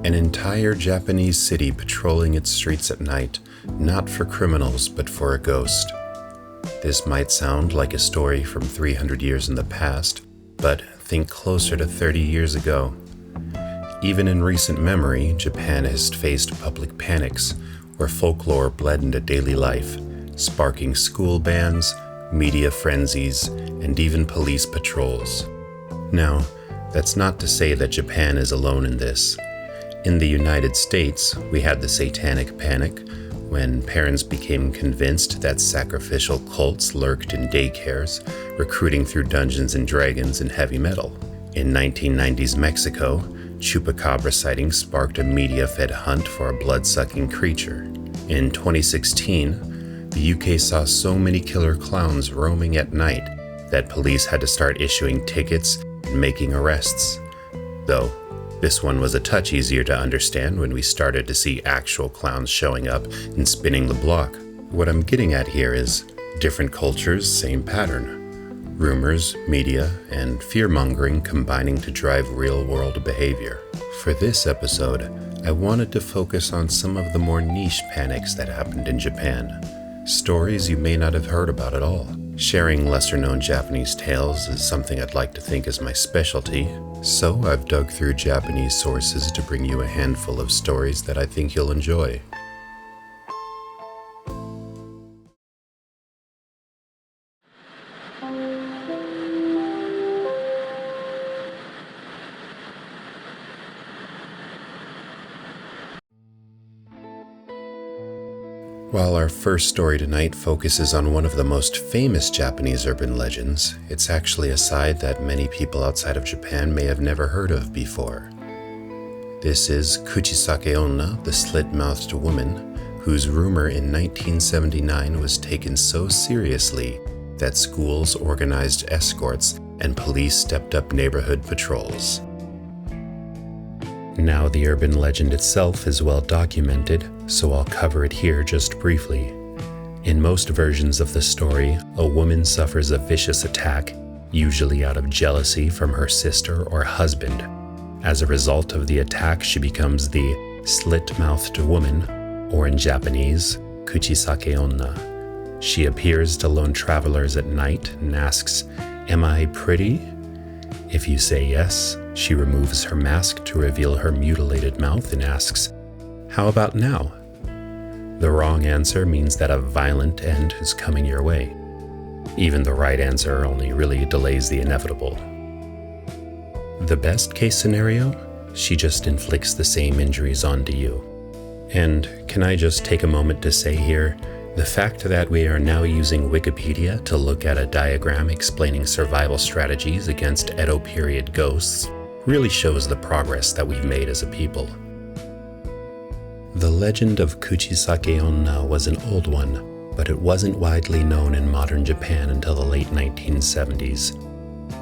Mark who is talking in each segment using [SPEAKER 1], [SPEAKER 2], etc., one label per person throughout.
[SPEAKER 1] An entire Japanese city patrolling its streets at night, not for criminals, but for a ghost. This might sound like a story from 300 years in the past, but think closer to 30 years ago. Even in recent memory, Japan has faced public panics, where folklore bled into daily life, sparking school bans, media frenzies, and even police patrols. Now, that's not to say that Japan is alone in this. In the United States, we had the Satanic Panic, when parents became convinced that sacrificial cults lurked in daycares, recruiting through Dungeons and Dragons and heavy metal. In 1990s Mexico, chupacabra sightings sparked a media-fed hunt for a blood-sucking creature. In 2016, the UK saw so many killer clowns roaming at night that police had to start issuing tickets and making arrests. Though, this one was a touch easier to understand when we started to see actual clowns showing up and spinning the block. What I'm getting at here is different cultures, same pattern. Rumors, media, and fear-mongering combining to drive real-world behavior. For this episode, I wanted to focus on some of the more niche panics that happened in Japan. Stories you may not have heard about at all. Sharing lesser-known Japanese tales is something I'd like to think is my specialty, so I've dug through Japanese sources to bring you a handful of stories that I think you'll enjoy. While our first story tonight focuses on one of the most famous Japanese urban legends, it's actually a side that many people outside of Japan may have never heard of before. This is Kuchisake Onna, the slit-mouthed woman, whose rumor in 1979 was taken so seriously that schools organized escorts and police stepped up neighborhood patrols. Now, the urban legend itself is well documented, so I'll cover it here just briefly. In most versions of the story, a woman suffers a vicious attack, usually out of jealousy from her sister or husband. As a result of the attack, she becomes the slit-mouthed woman, or in Japanese, Kuchisake Onna. She appears to lone travelers at night and asks, "Am I pretty?" If you say yes, she removes her mask to reveal her mutilated mouth and asks, "How about now?" The wrong answer means that a violent end is coming your way. Even the right answer only really delays the inevitable. The best case scenario, she just inflicts the same injuries onto you. And can I just take a moment to say here, the fact that we are now using Wikipedia to look at a diagram explaining survival strategies against Edo period ghosts really shows the progress that we've made as a people. The legend of Kuchisake Onna was an old one, but it wasn't widely known in modern Japan until the late 1970s.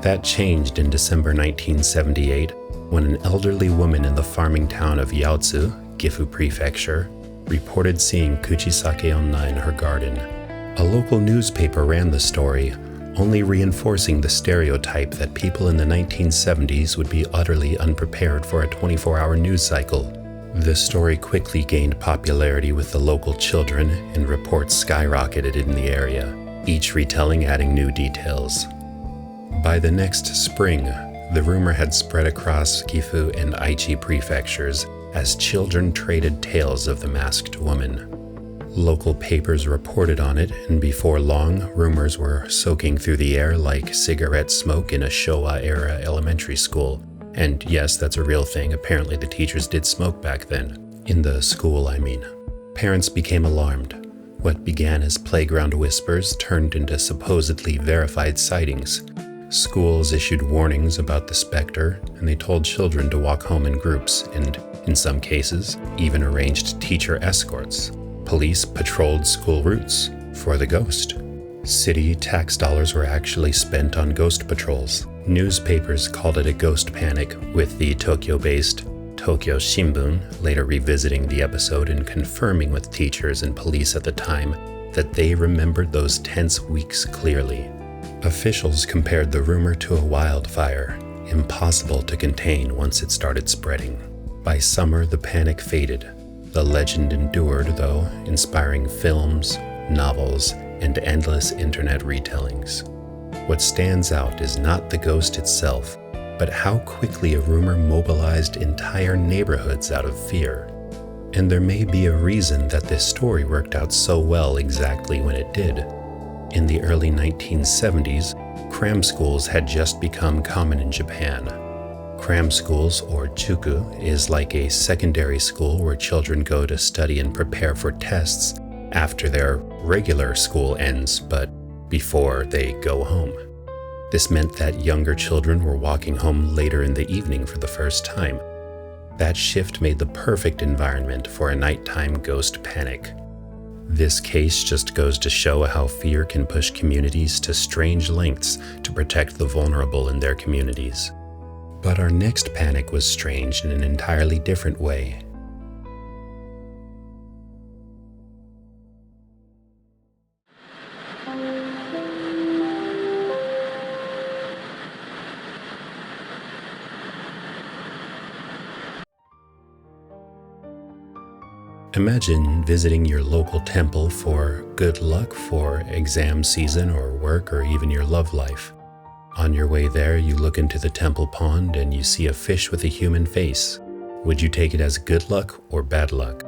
[SPEAKER 1] That changed in December 1978 when an elderly woman in the farming town of Yaotsu, Gifu Prefecture, reported seeing Kuchisake Onna in her garden. A local newspaper ran the story, only reinforcing the stereotype that people in the 1970s would be utterly unprepared for a 24-hour news cycle. The story quickly gained popularity with the local children, and reports skyrocketed in the area, each retelling adding new details. By the next spring, the rumor had spread across Gifu and Aichi prefectures as children traded tales of the masked woman. Local papers reported on it, and before long, rumors were soaking through the air like cigarette smoke in a Showa-era elementary school. And yes, that's a real thing. Apparently the teachers did smoke back then. In the school, I mean. Parents became alarmed. What began as playground whispers turned into supposedly verified sightings. Schools issued warnings about the specter, and they told children to walk home in groups, and in some cases, even arranged teacher escorts. Police patrolled school routes for the ghost. City tax dollars were actually spent on ghost patrols. Newspapers called it a ghost panic, with the Tokyo-based Tokyo Shimbun later revisiting the episode and confirming with teachers and police at the time that they remembered those tense weeks clearly. Officials compared the rumor to a wildfire, impossible to contain once it started spreading. By summer, the panic faded. The legend endured, though, inspiring films, novels, and endless internet retellings. What stands out is not the ghost itself, but how quickly a rumor mobilized entire neighborhoods out of fear. And there may be a reason that this story worked out so well exactly when it did. In the early 1970s, cram schools had just become common in Japan. Cram schools, or juku, is like a secondary school where children go to study and prepare for tests after their regular school ends, but before they go home. This meant that younger children were walking home later in the evening for the first time. That shift made the perfect environment for a nighttime ghost panic. This case just goes to show how fear can push communities to strange lengths to protect the vulnerable in their communities. But our next panic was strange in an entirely different way. Imagine visiting your local temple for good luck for exam season or work or even your love life. On your way there, you look into the temple pond and you see a fish with a human face. Would you take it as good luck or bad luck?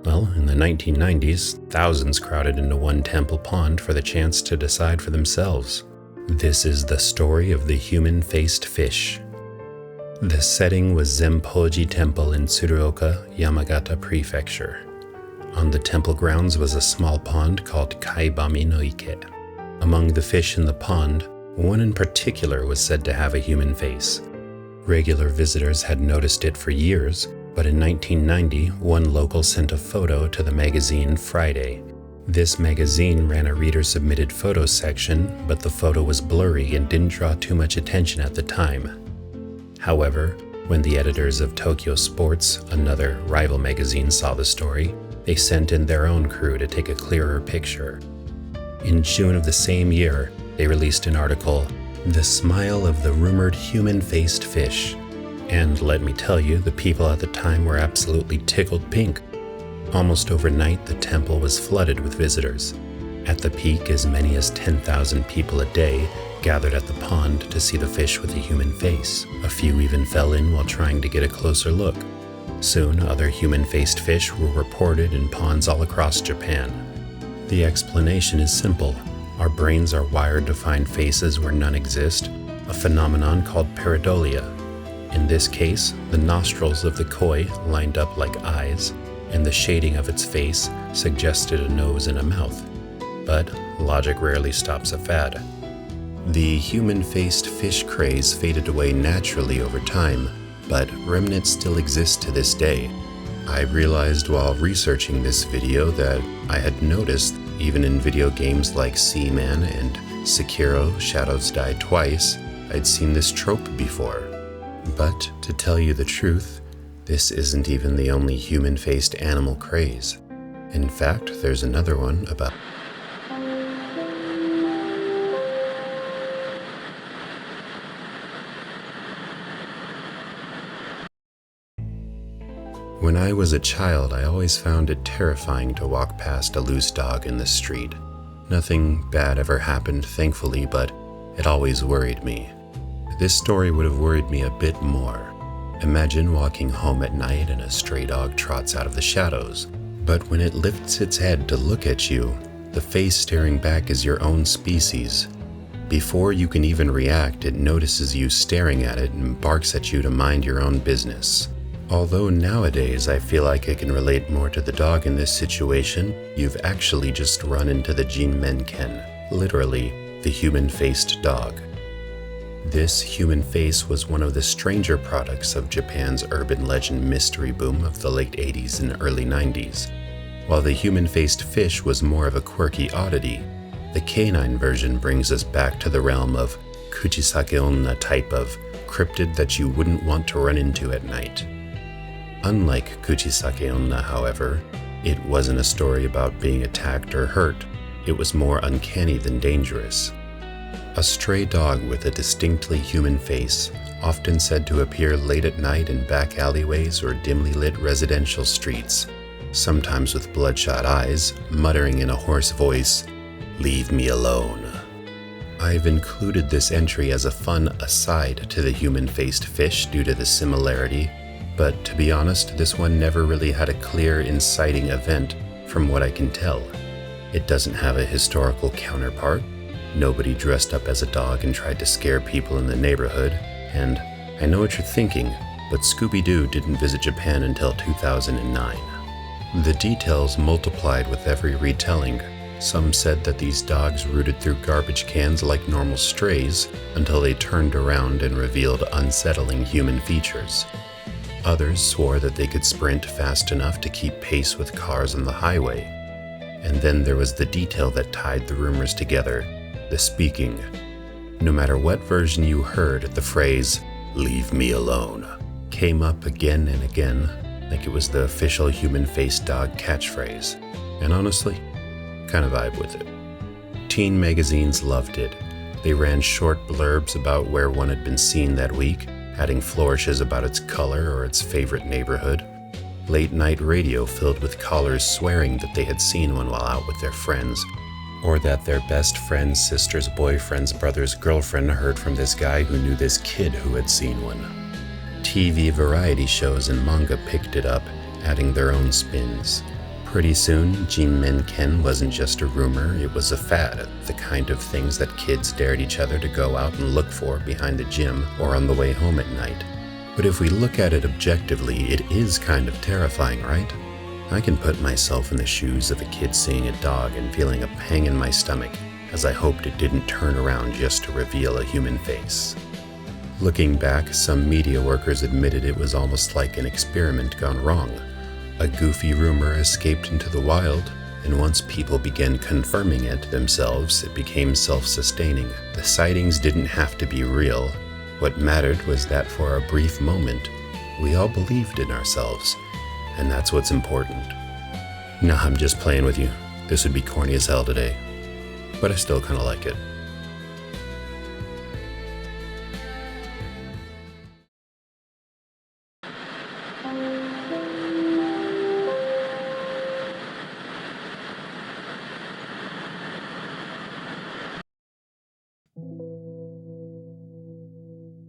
[SPEAKER 1] Well, in the 1990s, thousands crowded into one temple pond for the chance to decide for themselves. This is the story of the human-faced fish. The setting was Zempoji Temple in Tsuruoka, Yamagata Prefecture. On the temple grounds was a small pond called Kaibami no Ike. Among the fish in the pond, one in particular was said to have a human face. Regular visitors had noticed it for years, but in 1990, one local sent a photo to the magazine Friday. This magazine ran a reader-submitted photos section, but the photo was blurry and didn't draw too much attention at the time. However, when the editors of Tokyo Sports, another rival magazine, saw the story, they sent in their own crew to take a clearer picture. In June of the same year, they released an article, "The Smile of the Rumored Human-Faced Fish." And let me tell you, the people at the time were absolutely tickled pink. Almost overnight, the temple was flooded with visitors. At the peak, as many as 10,000 people a day gathered at the pond to see the fish with a human face. A few even fell in while trying to get a closer look. Soon, other human-faced fish were reported in ponds all across Japan. The explanation is simple. Our brains are wired to find faces where none exist, a phenomenon called pareidolia. In this case, the nostrils of the koi lined up like eyes, and the shading of its face suggested a nose and a mouth. But logic rarely stops a fad. The human-faced fish craze faded away naturally over time, but remnants still exist to this day. I realized while researching this video that I had noticed even in video games like Seaman and Sekiro: Shadows Die Twice, I'd seen this trope before. But to tell you the truth, this isn't even the only human-faced animal craze. In fact, there's another one about When I was a child, I always found it terrifying to walk past a loose dog in the street. Nothing bad ever happened, thankfully, but it always worried me. This story would have worried me a bit more. Imagine walking home at night and a stray dog trots out of the shadows, but when it lifts its head to look at you, the face staring back is your own species. Before you can even react, it notices you staring at it and barks at you to mind your own business. Although nowadays I feel like I can relate more to the dog in this situation, you've actually just run into the Jinmenken, literally, the human-faced dog. This human face was one of the stranger products of Japan's urban legend mystery boom of the late 80s and early 90s. While the human-faced fish was more of a quirky oddity, the canine version brings us back to the realm of Kuchisake Onna type of cryptid that you wouldn't want to run into at night. Unlike Kuchisake Onna, however, it wasn't a story about being attacked or hurt. It was more uncanny than dangerous. A stray dog with a distinctly human face, often said to appear late at night in back alleyways or dimly lit residential streets, sometimes with bloodshot eyes, muttering in a hoarse voice, "Leave me alone." I've included this entry as a fun aside to the human-faced fish due to the similarity, but to be honest, this one never really had a clear inciting event from what I can tell. It doesn't have a historical counterpart, nobody dressed up as a dog and tried to scare people in the neighborhood, and I know what you're thinking, but Scooby-Doo didn't visit Japan until 2009. The details multiplied with every retelling. Some said that these dogs rooted through garbage cans like normal strays until they turned around and revealed unsettling human features. Others swore that they could sprint fast enough to keep pace with cars on the highway. And then there was the detail that tied the rumors together, the speaking. No matter what version you heard, the phrase, "Leave me alone," came up again and again, like it was the official human-faced dog catchphrase. And honestly, kind of vibe with it. Teen magazines loved it. They ran short blurbs about where one had been seen that week, adding flourishes about its color or its favorite neighborhood. Late-night radio filled with callers swearing that they had seen one while out with their friends, or that their best friend's sister's boyfriend's brother's girlfriend heard from this guy who knew this kid who had seen one. TV variety shows and manga picked it up, adding their own spins. Pretty soon, Jinmen-ken wasn't just a rumor, it was a fad, the kind of things that kids dared each other to go out and look for behind the gym or on the way home at night. But if we look at it objectively, it is kind of terrifying, right? I can put myself in the shoes of a kid seeing a dog and feeling a pang in my stomach, as I hoped it didn't turn around just to reveal a human face. Looking back, some media workers admitted it was almost like an experiment gone wrong. A goofy rumor escaped into the wild, and once people began confirming it themselves, it became self-sustaining. The sightings didn't have to be real. What mattered was that for a brief moment, we all believed in ourselves, and that's what's important. Nah, I'm just playing with you. This would be corny as hell today, but I still kind of like it.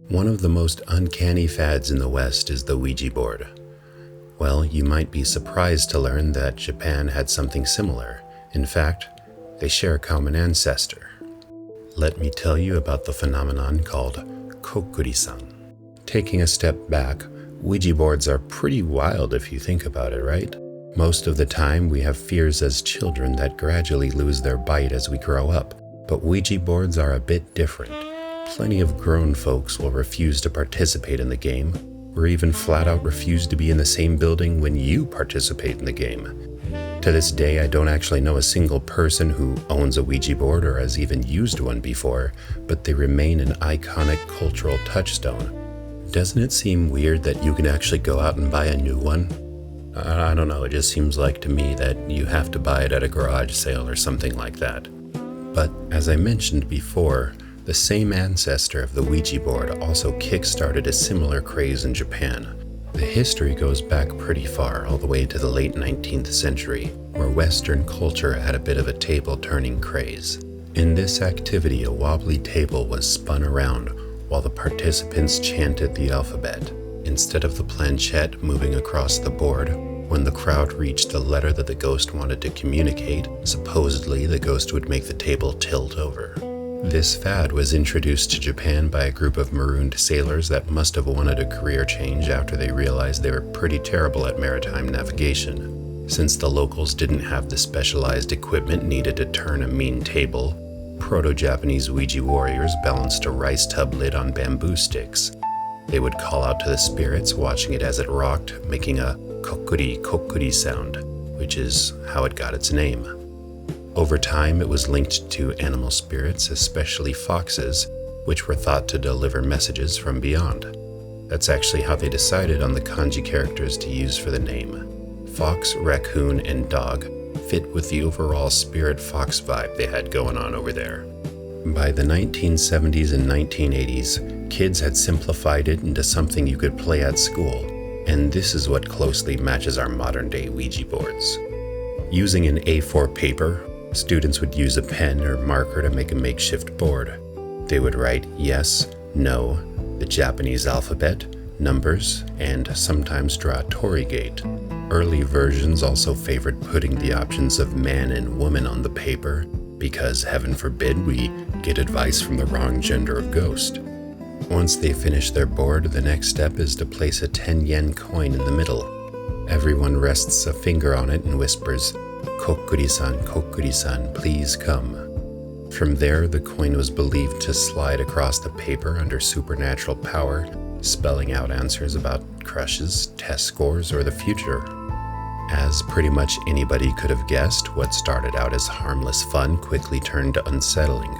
[SPEAKER 1] One of the most uncanny fads in the West is the Ouija board. Well, you might be surprised to learn that Japan had something similar. In fact, they share a common ancestor. Let me tell you about the phenomenon called Kokkuri-san. Taking a step back, Ouija boards are pretty wild if you think about it, right? Most of the time, we have fears as children that gradually lose their bite as we grow up, but Ouija boards are a bit different. Plenty of grown folks will refuse to participate in the game, or even flat out refuse to be in the same building when you participate in the game. To this day, I don't actually know a single person who owns a Ouija board or has even used one before, but they remain an iconic cultural touchstone. Doesn't it seem weird that you can actually go out and buy a new one? I don't know, it just seems like to me that you have to buy it at a garage sale or something like that. But as I mentioned before, the same ancestor of the Ouija board also kick-started a similar craze in Japan. The history goes back pretty far, all the way to the late 19th century, where Western culture had a bit of a table-turning craze. In this activity, a wobbly table was spun around while the participants chanted the alphabet. Instead of the planchette moving across the board, when the crowd reached the letter that the ghost wanted to communicate, supposedly the ghost would make the table tilt over. This fad was introduced to Japan by a group of marooned sailors that must have wanted a career change after they realized they were pretty terrible at maritime navigation. Since the locals didn't have the specialized equipment needed to turn a mean table, proto-Japanese Ouija warriors balanced a rice tub lid on bamboo sticks. They would call out to the spirits, watching it as it rocked, making a kokkuri sound, which is how it got its name. Over time, it was linked to animal spirits, especially foxes, which were thought to deliver messages from beyond. That's actually how they decided on the kanji characters to use for the name. Fox, raccoon, and dog fit with the overall spirit fox vibe they had going on over there. By the 1970s and 1980s, Kids had simplified it into something you could play at school, and this is what closely matches our modern-day Ouija boards. Using an A4 paper, students would use a pen or marker to make a makeshift board. They would write yes, no, the Japanese alphabet, numbers, and sometimes draw a torii gate. Early versions also favored putting the options of man and woman on the paper because, heaven forbid, we get advice from the wrong gender of ghost. Once they finish their board, the next step is to place a 10-yen coin in the middle. Everyone rests a finger on it and whispers, "Kokkuri-san, Kokkuri-san, please come." From there, the coin was believed to slide across the paper under supernatural power, spelling out answers about crushes, test scores, or the future. As pretty much anybody could have guessed, what started out as harmless fun quickly turned to unsettling.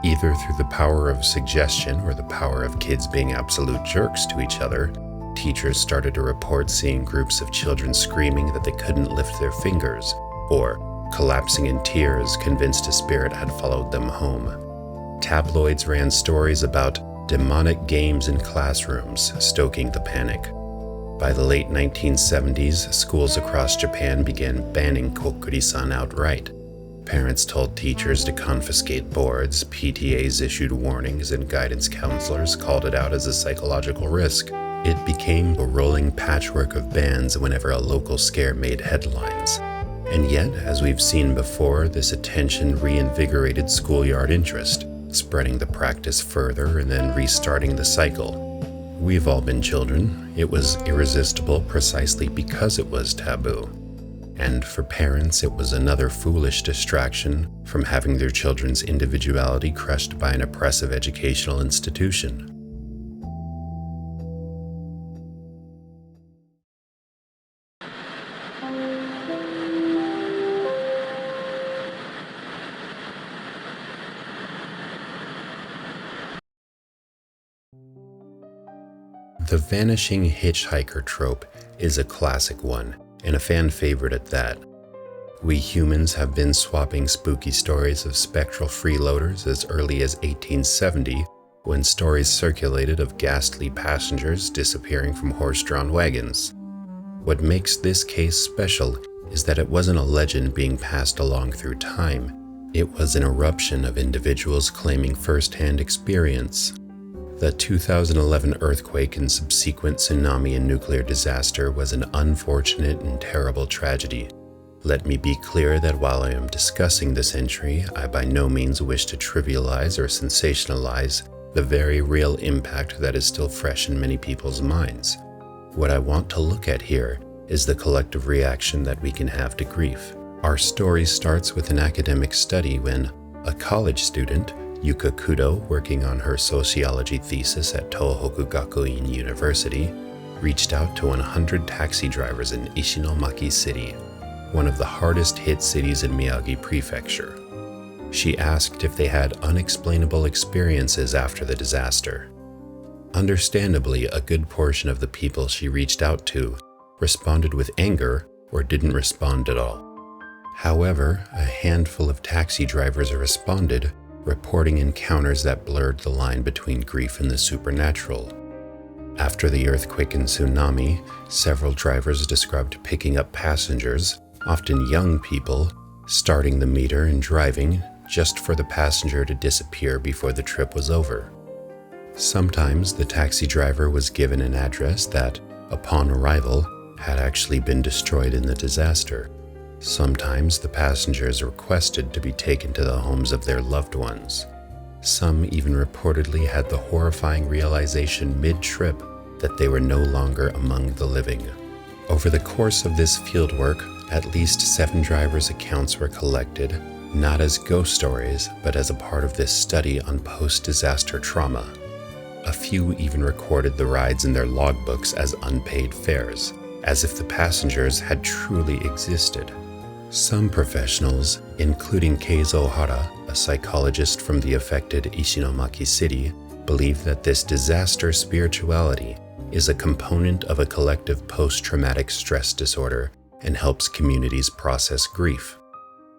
[SPEAKER 1] Either through the power of suggestion or the power of kids being absolute jerks to each other, teachers started to report seeing groups of children screaming that they couldn't lift their fingers, or collapsing in tears, convinced a spirit had followed them home. Tabloids ran stories about demonic games in classrooms, stoking the panic. By the late 1970s, schools across Japan began banning Kokkuri-san outright. Parents told teachers to confiscate boards, PTAs issued warnings, and guidance counselors called it out as a psychological risk. It became a rolling patchwork of bans whenever a local scare made headlines. And yet, as we've seen before, this attention reinvigorated schoolyard interest, spreading the practice further and then restarting the cycle. We've all been children. It was irresistible precisely because it was taboo. And for parents, it was another foolish distraction from having their children's individuality crushed by an oppressive educational institution. The vanishing hitchhiker trope is a classic one, and a fan favorite at that. We humans have been swapping spooky stories of spectral freeloaders as early as 1870, when stories circulated of ghastly passengers disappearing from horse-drawn wagons. What makes this case special is that it wasn't a legend being passed along through time. It was an eruption of individuals claiming first-hand experience. The 2011 earthquake and subsequent tsunami and nuclear disaster was an unfortunate and terrible tragedy. Let me be clear that while I am discussing this entry, I by no means wish to trivialize or sensationalize the very real impact that is still fresh in many people's minds. What I want to look at here is the collective reaction that we can have to grief. Our story starts with an academic study when a college student, Yuka Kudo, working on her sociology thesis at Tohoku Gakuin University, reached out to 100 taxi drivers in Ishinomaki City, one of the hardest hit cities in Miyagi Prefecture. She asked if they had unexplainable experiences after the disaster. Understandably, a good portion of the people she reached out to responded with anger or didn't respond at all. However, a handful of taxi drivers responded, reporting encounters that blurred the line between grief and the supernatural. After the earthquake and tsunami, several drivers described picking up passengers, often young people, starting the meter and driving just for the passenger to disappear before the trip was over. Sometimes the taxi driver was given an address that, upon arrival, had actually been destroyed in the disaster. Sometimes the passengers requested to be taken to the homes of their loved ones. Some even reportedly had the horrifying realization mid-trip that they were no longer among the living. Over the course of this fieldwork, at least 7 drivers' accounts were collected, not as ghost stories, but as a part of this study on post-disaster trauma. A few even recorded the rides in their logbooks as unpaid fares, as if the passengers had truly existed. Some professionals, including Keizo Hara, a psychologist from the affected Ishinomaki City, believe that this disaster spirituality is a component of a collective post-traumatic stress disorder and helps communities process grief.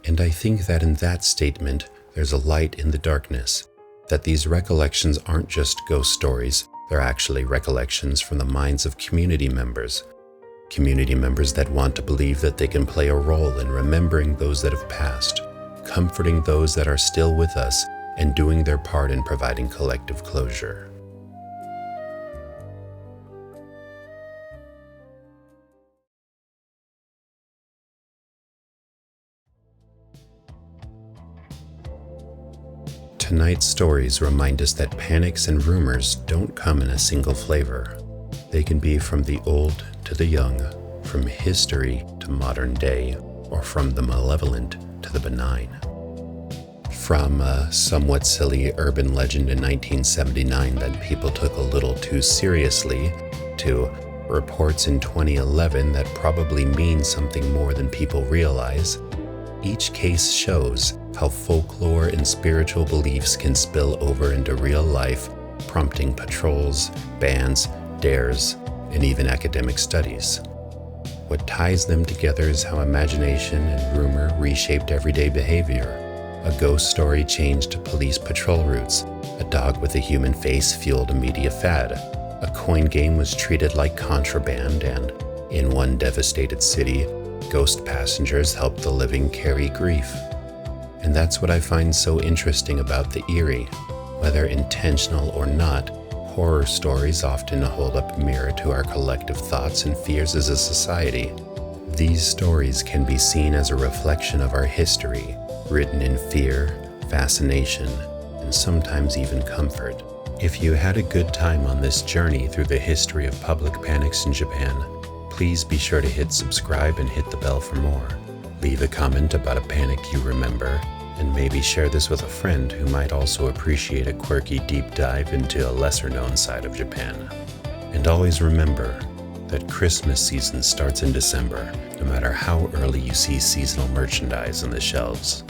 [SPEAKER 1] And I think that in that statement, there's a light in the darkness. that these recollections aren't just ghost stories, they're actually recollections from the minds of community members that want to believe that they can play a role in remembering those that have passed, comforting those that are still with us, and doing their part in providing collective closure. Tonight's stories remind us that panics and rumors don't come in a single flavor. They can be from the old to the young, from history to modern day, or from the malevolent to the benign. From a somewhat silly urban legend in 1979 that people took a little too seriously, to reports in 2011 that probably mean something more than people realize, each case shows how folklore and spiritual beliefs can spill over into real life, prompting patrols, bans, dares, and even academic studies. What ties them together is how imagination and rumor reshaped everyday behavior. A ghost story changed police patrol routes. A dog with a human face fueled a media fad. A coin game was treated like contraband, and in one devastated city, ghost passengers helped the living carry grief. And that's what I find so interesting about the eerie. Whether intentional or not, horror stories often hold up a mirror to our collective thoughts and fears as a society. These stories can be seen as a reflection of our history, written in fear, fascination, and sometimes even comfort. If you had a good time on this journey through the history of public panics in Japan, please be sure to hit subscribe and hit the bell for more. Leave a comment about a panic you remember, and maybe share this with a friend who might also appreciate a quirky deep dive into a lesser-known side of Japan. And always remember that Christmas season starts in December, no matter how early you see seasonal merchandise on the shelves.